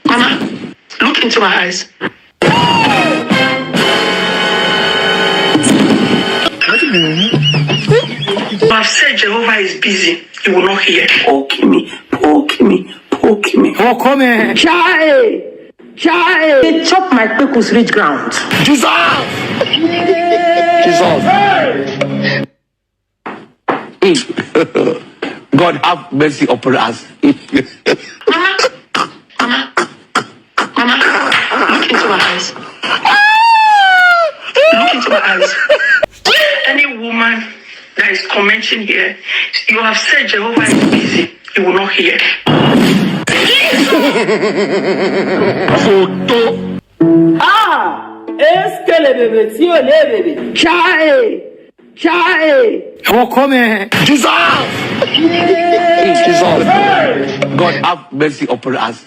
Mama, look into my eyes. I've said Jehovah is busy. He will not hear. Poke me. Chai! They chop my pickles reach ground. Jesus! God have mercy upon us. Mama, look into my eyes. Look into my eyes. Any woman that is commenting here, you have said Jehovah is busy. He will not hear. Est-ce que les bébés, si on est bébé? Chai! Jesus! God have mercy upon us.